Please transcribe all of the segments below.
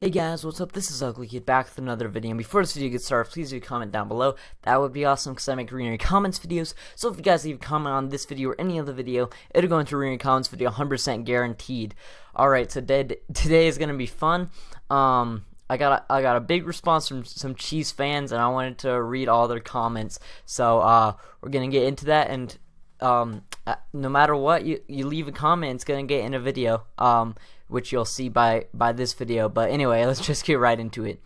Hey guys, what's up? This is Ugly Kid back with another video, and before this video gets started, please leave a comment down below. That would be awesome because I make reading your comments videos. So if you guys leave a comment on this video or any other video, it'll go into reading your comments video 100% guaranteed. Alright, so today is gonna be fun. I got a big response from some Chiefs fans, and I wanted to read all their comments. So we're gonna get into that, and no matter what you leave a comment, it's gonna get in a video, which you'll see by this video. But anyway, let's just get right into it.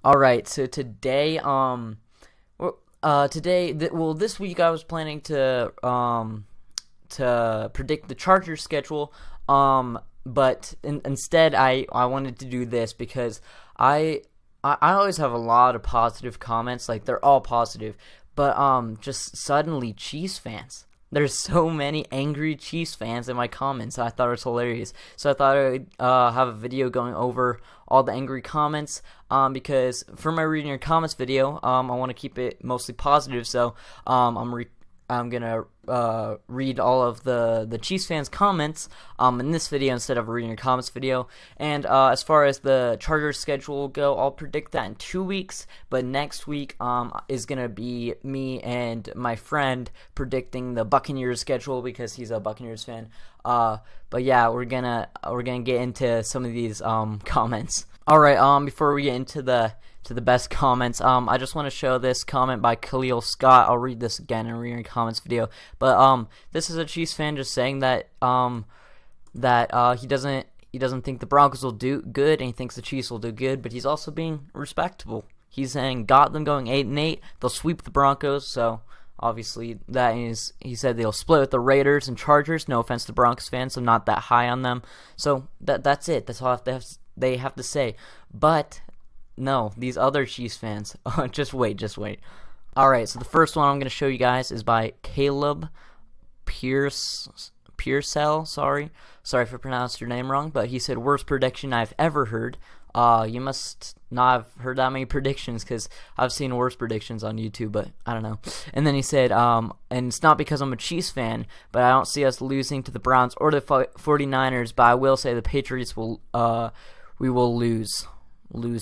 Alright, so today, this week I was planning to predict the Chargers schedule, but instead I wanted to do this because I always have a lot of positive comments, like they're all positive, but just suddenly Chiefs fans. There's so many angry Chiefs fans in my comments. I thought it was hilarious. So I thought I would have a video going over all the angry comments, because for my reading your comments video, I want to keep it mostly positive. So I'm gonna read all of the Chiefs fans' comments in this video instead of reading your comments video. And as far as the Chargers schedule will go, I'll predict that in 2 weeks. But next week is gonna be me and my friend predicting the Buccaneers schedule because he's a Buccaneers fan. But yeah, we're gonna get into some of these comments. All right. Before we get into the best comments, I just want to show this comment by Khalil Scott. I'll read this again in reading comments video. But this is a Chiefs fan just saying that he doesn't think the Broncos will do good, and he thinks the Chiefs will do good, but he's also being respectable. He's saying got them going 8-8. They'll sweep the Broncos. So obviously that is, he said they'll split with the Raiders and Chargers. No offense to Broncos fans, I'm not that high on them. So that's it. That's all they have to say. But no, these other Chiefs fans, just wait. Alright, so the first one I'm going to show you guys is by Caleb Pearsell. Sorry if I pronounced your name wrong, but he said, worst prediction I've ever heard. You must not have heard that many predictions, because I've seen worse predictions on YouTube, but I don't know. And then he said, and it's not because I'm a Chiefs fan, but I don't see us losing to the Browns or the 49ers, but I will say the Patriots will, we will lose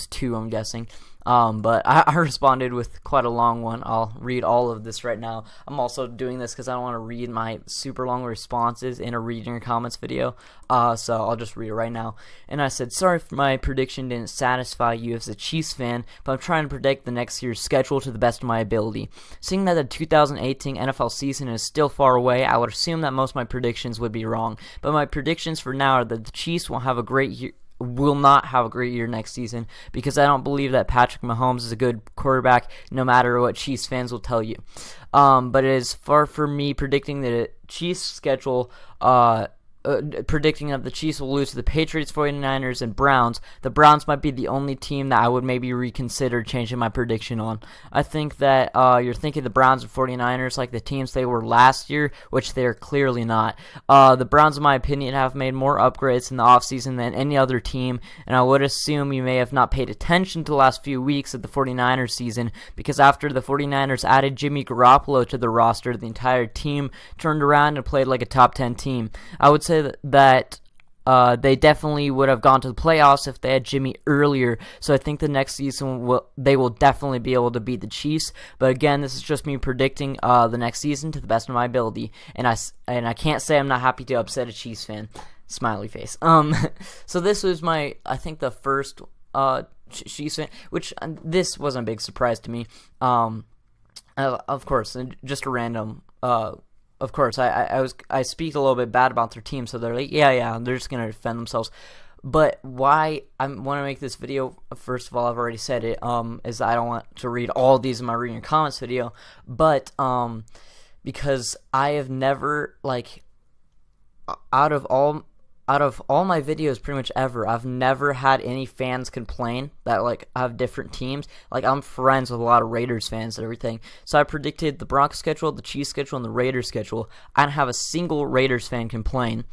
2, I'm guessing. But I responded with quite a long one. I'll read all of this right now. I'm also doing this because I don't want to read my super long responses in a reading your comments video. So I'll just read it right now. And I said, sorry if my prediction didn't satisfy you as a Chiefs fan, but I'm trying to predict the next year's schedule to the best of my ability. Seeing that the 2018 NFL season is still far away, I would assume that most of my predictions would be wrong. But my predictions for now are that the Chiefs will not have a great year next season, because I don't believe that Patrick Mahomes is a good quarterback, no matter what Chiefs fans will tell you. But it is far from me predicting the Chiefs schedule, predicting that the Chiefs will lose to the Patriots, 49ers, and Browns. The Browns might be the only team that I would maybe reconsider changing my prediction on. I think that you're thinking the Browns and 49ers like the teams they were last year, which they're clearly not. The Browns, in my opinion, have made more upgrades in the offseason than any other team, and I would assume you may have not paid attention to the last few weeks of the 49ers season, because after the 49ers added Jimmy Garoppolo to the roster, the entire team turned around and played like a top 10 team. I would say that they definitely would have gone to the playoffs if they had Jimmy earlier. So I think the next season they will definitely be able to beat the Chiefs. But again, this is just me predicting the next season to the best of my ability, and I can't say I'm not happy to upset a Chiefs fan. Smiley face. So this was I think the first Chiefs fan, which this wasn't a big surprise to me. Of course, just a random. Of course, I speak a little bit bad about their team, so they're like, yeah, they're just gonna defend themselves. But why I want to make this video, first of all, I've already said it, is I don't want to read all these in my reading your comments video, but because I have never, like, out of all out of all my videos pretty much ever, I've never had any fans complain that like I have different teams. Like I'm friends with a lot of Raiders fans and everything. So I predicted the Broncos schedule, the Chiefs schedule, and the Raiders schedule. I didn't have a single Raiders fan complain,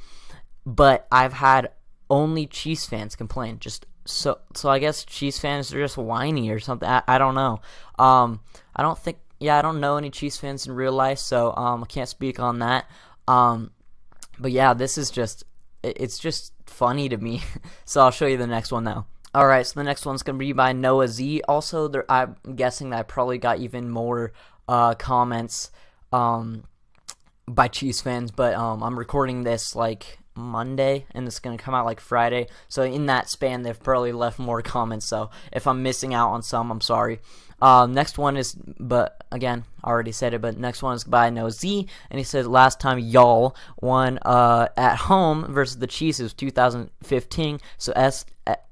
but I've had only Chiefs fans complain. So I guess Chiefs fans are just whiny or something. I don't know. I don't know any Chiefs fans in real life, so I can't speak on that. But yeah, it's just funny to me. So I'll show you the next one now. Alright, so the next one's going to be by Noah Z. Also, I'm guessing that I probably got even more comments by Chiefs fans, but I'm recording this like Monday, and it's going to come out like Friday. So in that span, they've probably left more comments. So if I'm missing out on some, I'm sorry. Next one is, but again, I already said it, but next one is by No Z, and he said last time y'all won at home versus the Chiefs, it was 2015. So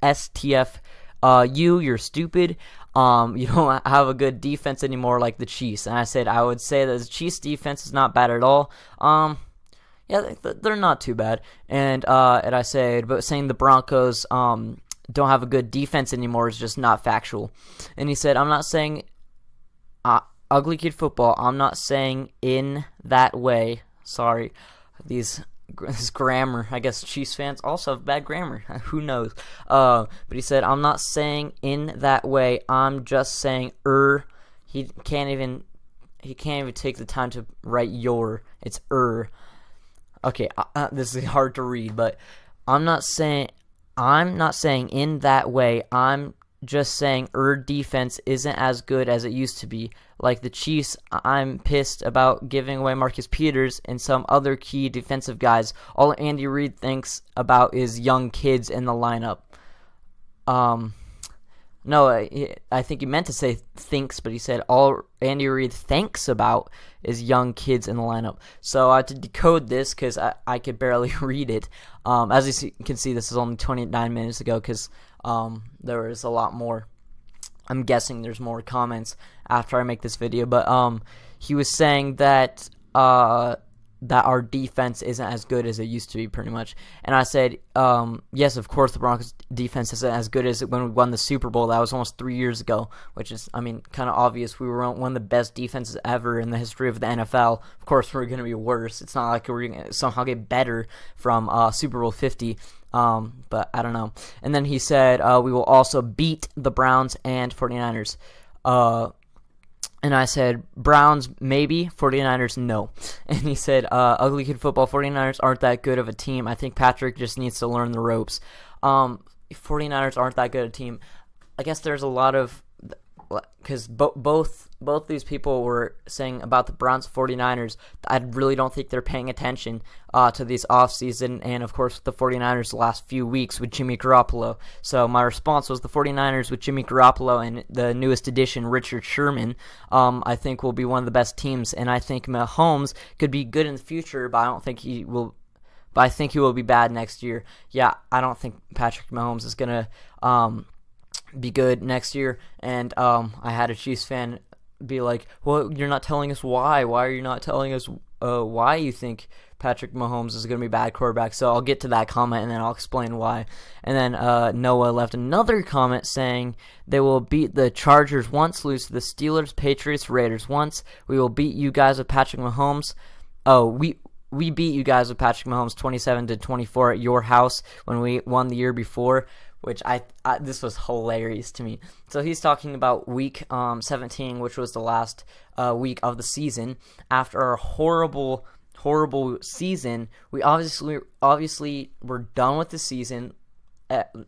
STF, you're stupid. You don't have a good defense anymore like the Chiefs. And I said I would say that the Chiefs defense is not bad at all. Yeah, they're not too bad. And I said, but saying the Broncos don't have a good defense anymore is just not factual. And he said, I'm not saying ugly kid football. I'm not saying in that way. Sorry, this grammar. I guess Chiefs fans also have bad grammar. Who knows? But he said, I'm not saying in that way. I'm just saying He can't even take the time to write your. It's Okay, this is hard to read, but I'm not saying in that way. I'm just saying defense isn't as good as it used to be. Like the Chiefs, I'm pissed about giving away Marcus Peters and some other key defensive guys. All Andy Reid thinks about is young kids in the lineup. No, I think he meant to say thinks, but he said all Andy Reid thinks about is young kids in the lineup. So I had to decode this because I could barely read it. As you can see, this is only 29 minutes ago because there was a lot more. I'm guessing there's more comments after I make this video. But he was saying that that our defense isn't as good as it used to be, pretty much. And I said, yes, of course the Broncos defense isn't as good as when we won the Super Bowl. That was almost 3 years ago, which is, I mean, kind of obvious. We were one of the best defenses ever in the history of the NFL. Of course, we're going to be worse. It's not like we're going to somehow get better from Super Bowl 50. But I don't know. And then he said, we will also beat the Browns and 49ers. And I said, Browns, maybe. 49ers, no. And he said, ugly kid football, 49ers aren't that good of a team. I think Patrick just needs to learn the ropes. 49ers aren't that good a team. I guess there's a lot of, because both these people were saying about the Browns 49ers. I really don't think they're paying attention to this offseason, and of course the 49ers the last few weeks with Jimmy Garoppolo. So my response was the 49ers with Jimmy Garoppolo and the newest addition, Richard Sherman, I think will be one of the best teams, and I think Mahomes could be good in the future, but I don't think he will. But I think he will be bad next year. Yeah, I don't think Patrick Mahomes is gonna be good next year. And I had a Chiefs fan be like, well, you're not telling us why. Why are you not telling us why you think Patrick Mahomes is going to be a bad quarterback? So I'll get to that comment and then I'll explain why. And then Noah left another comment saying they will beat the Chargers once, lose to the Steelers, Patriots, Raiders once. We will beat you guys with Patrick Mahomes. Oh, we beat you guys with Patrick Mahomes 27-24 at your house when we won the year before, which this was hilarious to me. So he's talking about week 17, which was the last week of the season. After our horrible season, we obviously were done with the season.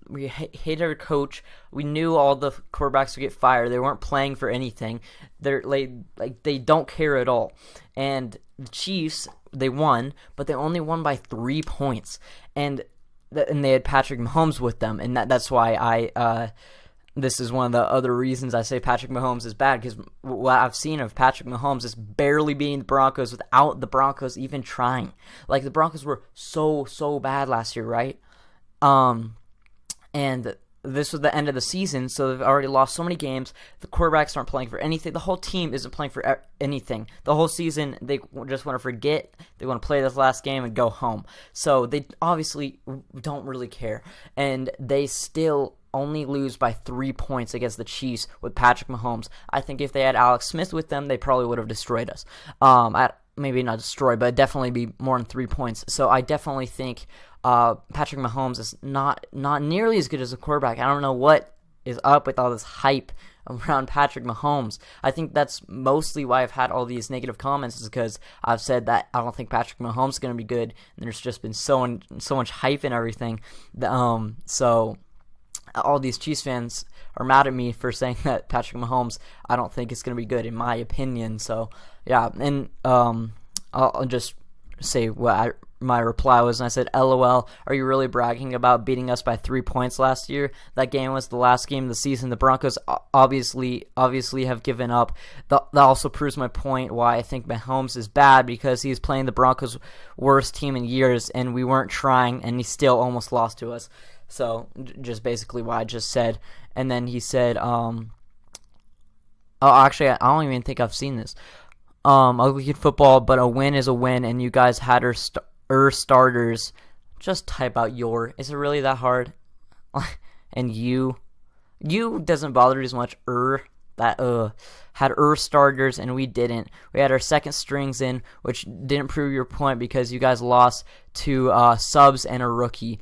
We hated our coach. We knew all the quarterbacks would get fired. They weren't playing for anything. They're like they don't care at all. And the Chiefs, they won, but they only won by 3 points. And they had Patrick Mahomes with them, and that's why this is one of the other reasons I say Patrick Mahomes is bad, because what I've seen of Patrick Mahomes is barely beating the Broncos without the Broncos even trying. Like, the Broncos were so bad last year, right? And this was the end of the season, so they've already lost so many games. The quarterbacks aren't playing for anything. The whole team isn't playing for anything. The whole season, they just want to forget. They want to play this last game and go home. So they obviously don't really care. And they still only lose by 3 points against the Chiefs with Patrick Mahomes. I think if they had Alex Smith with them, they probably would have destroyed us. Maybe not destroy, but definitely be more than 3 points. So I definitely think Patrick Mahomes is not nearly as good as a quarterback. I don't know what is up with all this hype around Patrick Mahomes. I think that's mostly why I've had all these negative comments, is because I've said that I don't think Patrick Mahomes is going to be good, and there's just been so much hype and everything. So all these Chiefs fans are mad at me for saying that Patrick Mahomes, I don't think is going to be good, in my opinion. So yeah, and I'll just say what my reply was, and I said, LOL, are you really bragging about beating us by 3 points last year? That game was the last game of the season. The Broncos obviously have given up. That also proves my point why I think Mahomes is bad, because he's playing the Broncos' worst team in years, and we weren't trying, and he still almost lost to us. So just basically what I just said. And then he said, actually, I don't even think I've seen this. Ugly Kid Football, but a win is a win, and you guys had starters. Just type out your. Is it really that hard? And you doesn't bother as much. Had starters, and we didn't. We had our second strings in, which didn't prove your point because you guys lost to subs and a rookie.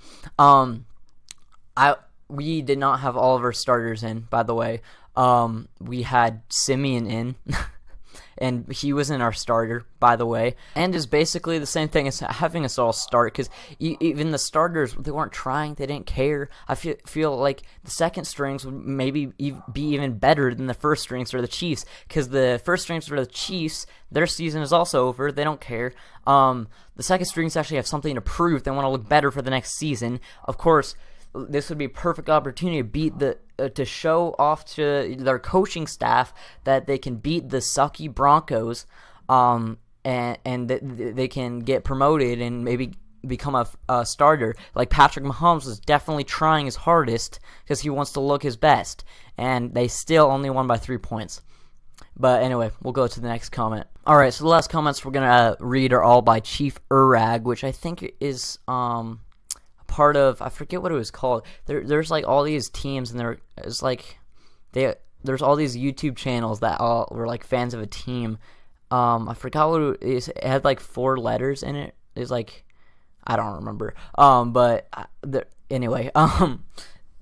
We did not have all of our starters in, by the way. We had Simeon in. And he wasn't our starter, by the way. And is basically the same thing as having us all start, because even the starters, they weren't trying. They didn't care. I feel like the second strings would maybe be even better than the first strings for the Chiefs, because the first strings for the Chiefs, their season is also over. They don't care. The second strings actually have something to prove. They want to look better for the next season. Of course, this would be a perfect opportunity to beat to show off to their coaching staff that they can beat the sucky Broncos, and they can get promoted and maybe become a starter. Like Patrick Mahomes was definitely trying his hardest because he wants to look his best, and they still only won by 3 points. But anyway, we'll go to the next comment. All right, so the last comments we're gonna read are all by Chief Urag, which I think is part of, I forget what it was called. There's like all these teams, and there's there's all these YouTube channels that all were like fans of a team. I forgot what it is. It had like 4 letters in it. It's like, I don't remember. Anyway,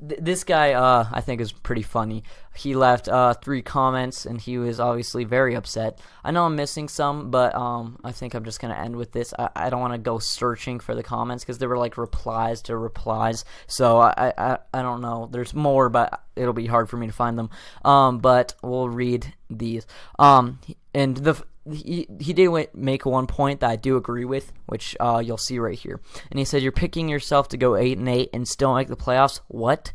this guy I think is pretty funny. He left 3 comments, and he was obviously very upset. I know I'm missing some, but I think I'm just gonna end with this. I don't want to go searching for the comments because there were like replies to replies, so I don't know. There's more, but it'll be hard for me to find them. But we'll read these. He did make one point that I do agree with, which you'll see right here. And he said, "You're picking yourself to go 8-8 and still make the playoffs. What?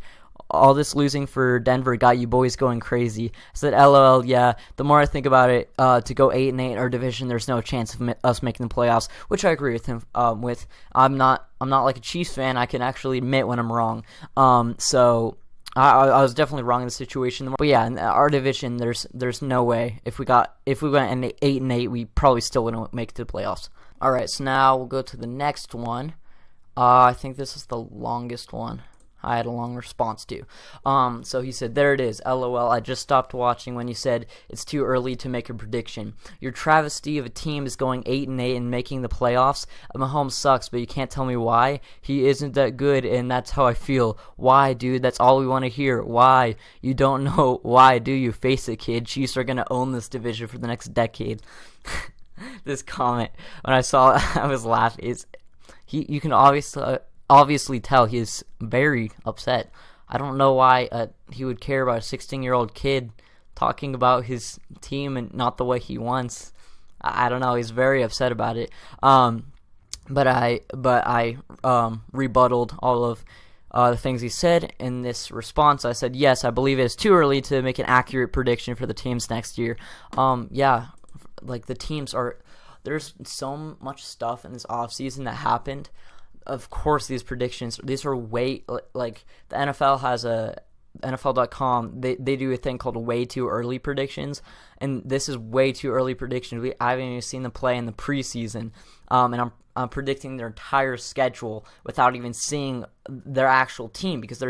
All this losing for Denver got you boys going crazy." I said, LOL, yeah. The more I think about it, to go 8-8 our division, there's no chance of us making the playoffs, which I agree with him. I'm not like a Chiefs fan. I can actually admit when I'm wrong. So I was definitely wrong in the situation. But yeah, in our division, there's no way. If we went 8-8, we probably still wouldn't make it to the playoffs. All right, so now we'll go to the next one. I think this is the longest one I had a long response to. So he said, "There it is. LOL, I just stopped watching when you said it's too early to make a prediction. Your travesty of a team is going 8-8 and making the playoffs. Mahomes sucks, but you can't tell me why. He isn't that good, and that's how I feel. Why, dude? That's all we want to hear. Why? You don't know why, do you? Face it, kid. Chiefs are going to own this division for the next decade." This comment, when I saw it, I was laughing. You can obviously tell he's very upset. I don't know why he would care about a 16-year-old kid talking about his team and not the way he wants. I don't know. He's very upset about it. But I rebutted all of the things he said in this response. I said, yes, I believe it is too early to make an accurate prediction for the teams next year. Yeah, like the teams are. There's so much stuff in this offseason that happened of course, these are way, like, the NFL has a NFL.com, they do a thing called way too early predictions, and this is way too early predictions. I haven't even seen them play in the preseason, and I'm predicting their entire schedule without even seeing their actual team, because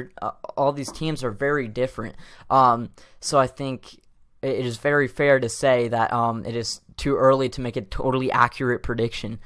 all these teams are very different. So I think it is very fair to say that it is too early to make a totally accurate prediction.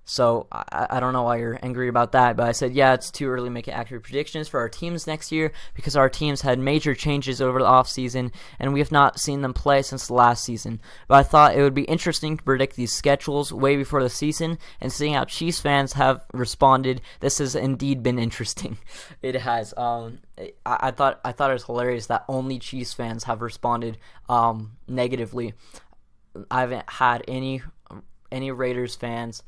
So I don't know why you're angry about that, but I said, yeah, it's too early to make accurate predictions for our teams next year, because our teams had major changes over the offseason, and we have not seen them play since the last season. But I thought it would be interesting to predict these schedules way before the season, and seeing how Chiefs fans have responded, this has indeed been interesting. It has. I thought it was hilarious that only Chiefs fans have responded negatively. I haven't had any Raiders fans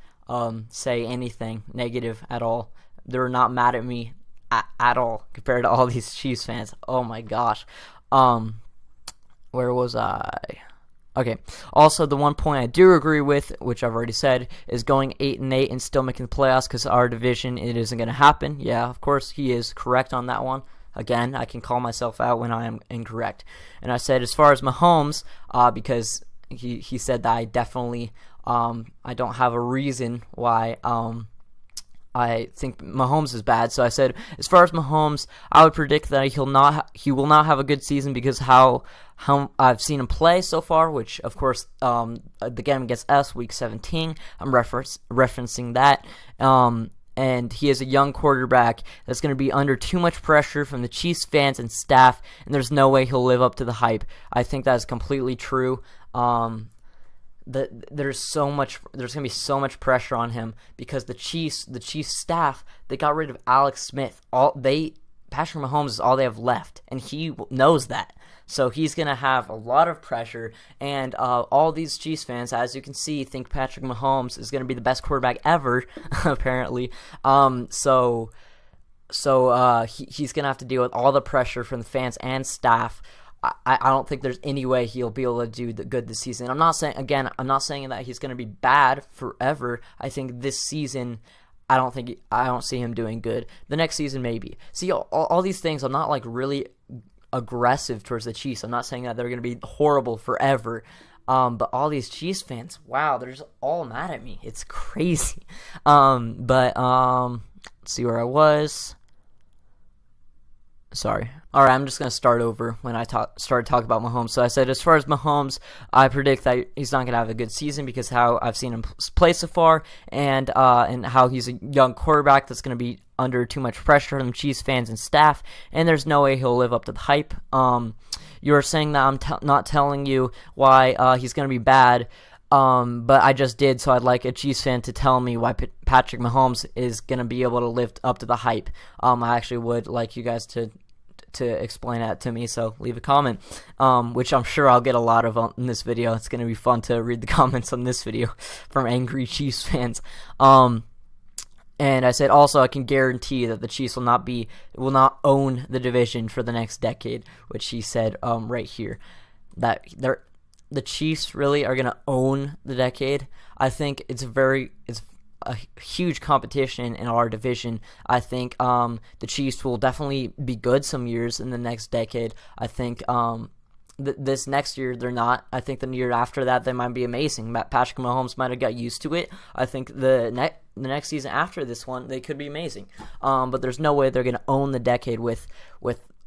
say anything negative at all. They're not mad at me at all compared to all these Chiefs fans. Oh my gosh. Where was I? Okay. Also, the one point I do agree with, which I've already said, is going 8-8 and still making the playoffs, because our division, it isn't going to happen. Yeah, of course, he is correct on that one. Again, I can call myself out when I am incorrect. And I said, as far as Mahomes, because he said that I definitely I don't have a reason why I think Mahomes is bad. So I said, as far as Mahomes, I would predict that he will not have a good season, because how I've seen him play so far, which of course the game against us, week 17, I'm referencing that. And he is a young quarterback that's going to be under too much pressure from the Chiefs fans and staff, and there's no way he'll live up to the hype. I think that is completely true. There's going to be so much pressure on him, because the Chiefs staff, they got rid of Alex Smith. Patrick Mahomes is all they have left, and he knows that. So he's going to have a lot of pressure, and all these Chiefs fans, as you can see, think Patrick Mahomes is going to be the best quarterback ever, apparently. So he's going to have to deal with all the pressure from the fans and staff. I don't think there's any way he'll be able to do good this season. I'm not saying that he's going to be bad forever. I think this season, I don't see him doing good. The next season, maybe. See, all these things, I'm not like really aggressive towards the Chiefs. I'm not saying that they're going to be horrible forever. But all these Chiefs fans, wow, they're just all mad at me. It's crazy. Let's see where I was. Sorry. All right, I'm just going to start over when I started talking about Mahomes. So I said, as far as Mahomes, I predict that he's not going to have a good season, because how I've seen him play so far, and how he's a young quarterback that's going to be under too much pressure from Chiefs fans and staff, and there's no way he'll live up to the hype. You're saying that I'm not telling you why he's going to be bad, but I just did, so I'd like a Chiefs fan to tell me why Patrick Mahomes is going to be able to live up to the hype. I actually would like you guys to explain that to me, so leave a comment, which I'm sure I'll get a lot of in this video. It's going to be fun to read the comments on this video from angry Chiefs fans. And I said also, I can guarantee that the Chiefs will not own the division for the next decade, which he said right here, that the Chiefs really are going to own the decade. I think it's a huge competition in our division. I think the Chiefs will definitely be good some years in the next decade. I think this next year they're not. I think the year after that they might be amazing. Patrick Mahomes might have got used to it. I think the next season after this one they could be amazing. But there's no way they're going to own the decade with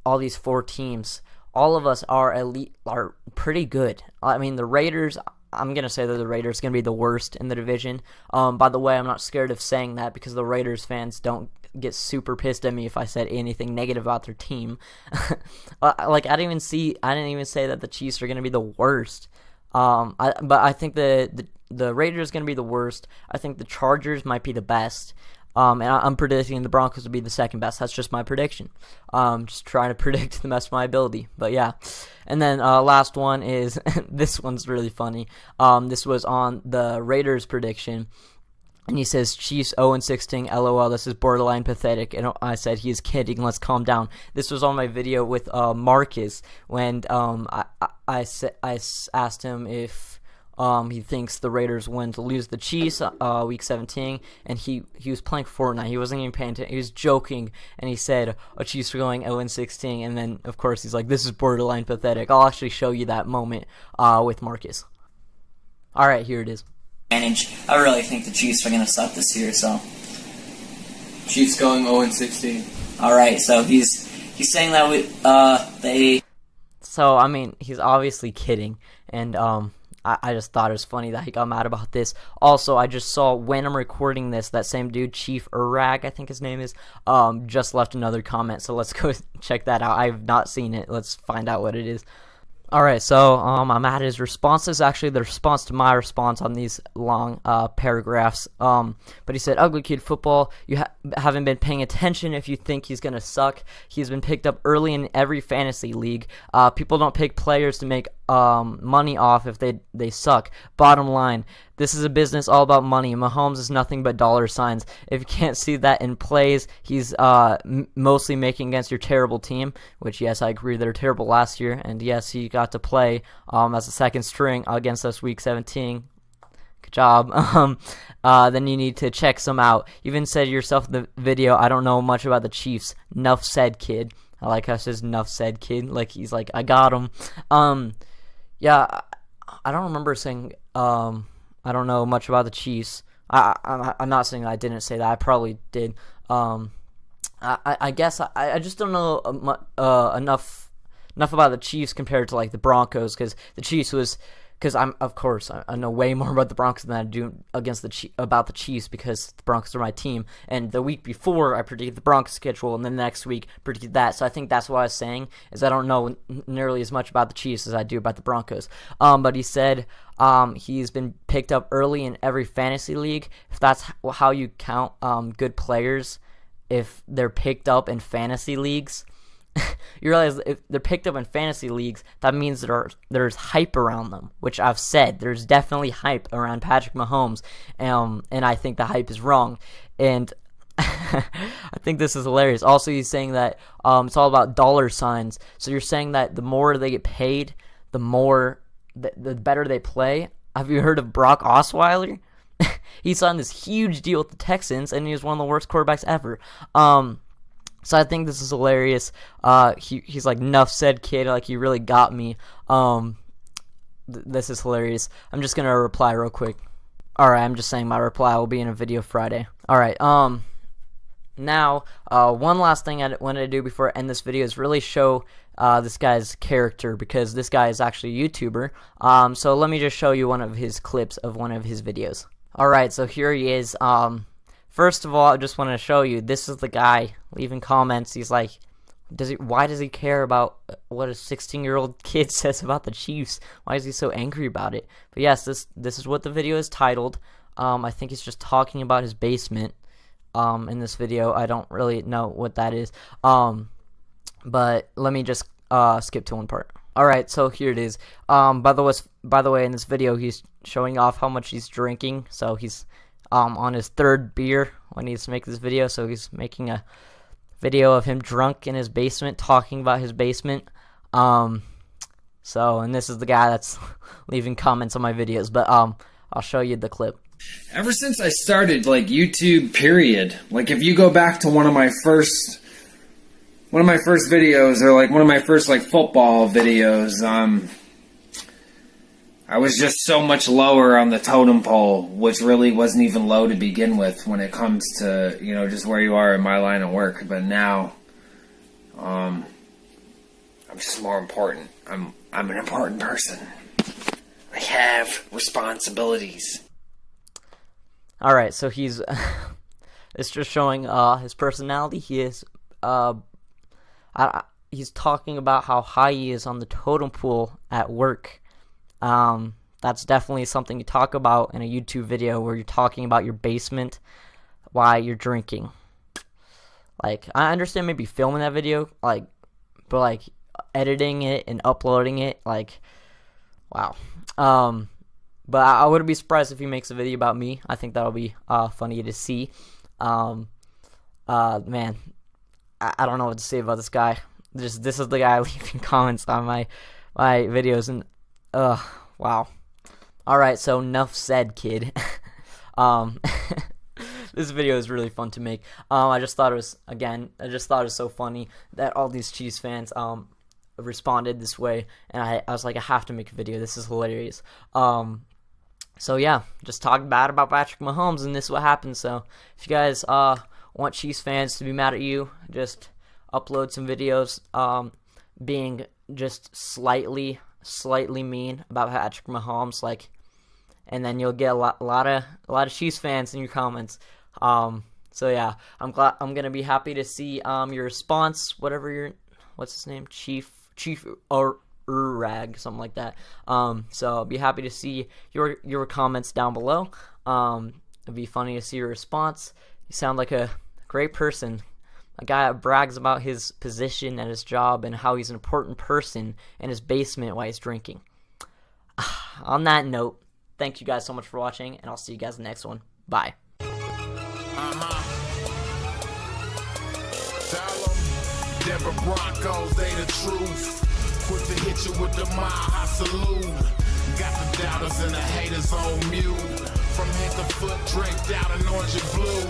all these four teams. All of us are pretty good. I mean, the Raiders, I'm going to say that the Raiders are going to be the worst in the division. By the way, I'm not scared of saying that, because the Raiders fans don't get super pissed at me if I said anything negative about their team. I didn't even say that the Chiefs are going to be the worst. But I think the Raiders are going to be the worst. I think the Chargers might be the best. And I'm predicting the Broncos will be the second best. That's just my prediction. Just trying to predict to the best of my ability. But yeah. And then last one is, this one's really funny. This was on the Raiders prediction. And he says, Chiefs 0-16, LOL, this is borderline pathetic. And I said, he is kidding, let's calm down. This was on my video with Marcus, when I asked him if He thinks the Raiders win to lose the Chiefs week 17, and he was playing Fortnite. He wasn't even paying attention. He was joking, and he said, Chiefs are going 0-16, and then, of course, he's like, this is borderline pathetic. I'll actually show you that moment with Marcus. All right, here it is. I really think the Chiefs are going to suck this year, so. Chiefs going 0-16. All right, so he's saying that they. So I mean, he's obviously kidding, and I just thought it was funny that he got mad about this. Also, I just saw when I'm recording this, that same dude, Chief Urag, I think his name is, just left another comment. So let's go check that out. I've not seen it. Let's find out what it is. Alright, so I'm at his responses, actually the response to my response on these long paragraphs. But he said, Ugly Kid Football, you haven't been paying attention if you think he's going to suck. He's been picked up early in every fantasy league. People don't pick players to make money off if they suck. Bottom line, this is a business all about money. Mahomes is nothing but dollar signs. If you can't see that in plays, he's mostly making against your terrible team, which, yes, I agree, they're terrible last year. And, yes, he got to play as a second string against us week 17. Good job. Then you need to check some out. You even said yourself in the video, I don't know much about the Chiefs. Nuff said, kid. I like how it says Nuff said, kid. Like, he's like, I got him. Yeah, I don't remember saying, I don't know much about the Chiefs. I'm not saying I didn't say that. I probably did. I guess I just don't know enough about the Chiefs compared to like the Broncos, because the Chiefs was. Because I know way more about the Broncos than I do about the Chiefs, because the Broncos are my team. And the week before, I predicted the Broncos schedule, and then the next week predicted that. So I think that's what I was saying, is I don't know nearly as much about the Chiefs as I do about the Broncos. But he said he's been picked up early in every fantasy league. If that's how you count good players, if they're picked up in fantasy leagues. You realize if they're picked up in fantasy leagues, that means there's hype around them, which I've said. There's definitely hype around Patrick Mahomes, and I think the hype is wrong. And I think this is hilarious. Also, he's saying that it's all about dollar signs. So you're saying that the more they get paid, the better they play. Have you heard of Brock Osweiler? He signed this huge deal with the Texans, and he was one of the worst quarterbacks ever. So I think this is hilarious. He's like, Nuff said, kid, like, you really got me. This is hilarious. I'm just going to reply real quick. Alright, I'm just saying my reply will be in a video Friday. Alright, now, one last thing I wanted to do before I end this video is really show this guy's character, because this guy is actually a YouTuber. So let me just show you one of his clips of one of his videos. Alright, so here he is. First of all, I just want to show you, this is the guy leaving comments. He's like, why does he care about what a 16-year-old kid says about the Chiefs? Why is he so angry about it? But yes, this is what the video is titled. I think he's just talking about his basement in this video. I don't really know what that is. But let me just skip to one part. Alright, so here it is. By the way, in this video, he's showing off how much he's drinking. So he's on his third beer when he's making this video. So he's making a video of him drunk in his basement, talking about his basement. And this is the guy that's leaving comments on my videos. But I'll show you the clip. Ever since I started, like, YouTube, period. Like, if you go back to one of my first videos, or like one of my first like football videos, I was just so much lower on the totem pole, which really wasn't even low to begin with when it comes to, you know, just where you are in my line of work. But now, I'm just more important. I'm an important person. I have responsibilities. Alright, so he's it's just showing his personality. He is he's talking about how high he is on the totem pole at work. That's definitely something you talk about in a YouTube video, where you're talking about your basement while you're drinking. Like, I understand maybe filming that video, like, but like editing it and uploading it, like, wow. But I wouldn't be surprised if he makes a video about me. I think that'll be funny to see. Man, I don't know what to say about this guy. This is the guy leaving comments on my videos, and wow. Alright, so enough said, kid. um, this video is really fun to make. I just thought it was so funny that all these Chiefs fans responded this way, and I was like, I have to make a video. This is hilarious. So yeah, just talk bad about Patrick Mahomes, and this is what happens. So if you guys want Chiefs fans to be mad at you, just upload some videos being just slightly mean about Patrick Mahomes, like, and then you'll get a lot of Chiefs fans in your comments. So yeah, I'm gonna be happy to see your response, what's his name, Chief or Urag, something like that. So I'll be happy to see your comments down below. It'd be funny to see your response. You sound like a great person, a guy that brags about his position at his job and how he's an important person in his basement while he's drinking. On that note, thank you guys so much for watching, and I'll see you guys in the next one. Bye. Denver Broncos, they the truth. Quick to hit you with the mile high salute. Got the doubters and the haters on mute. From head to foot, draped out in orange and blue.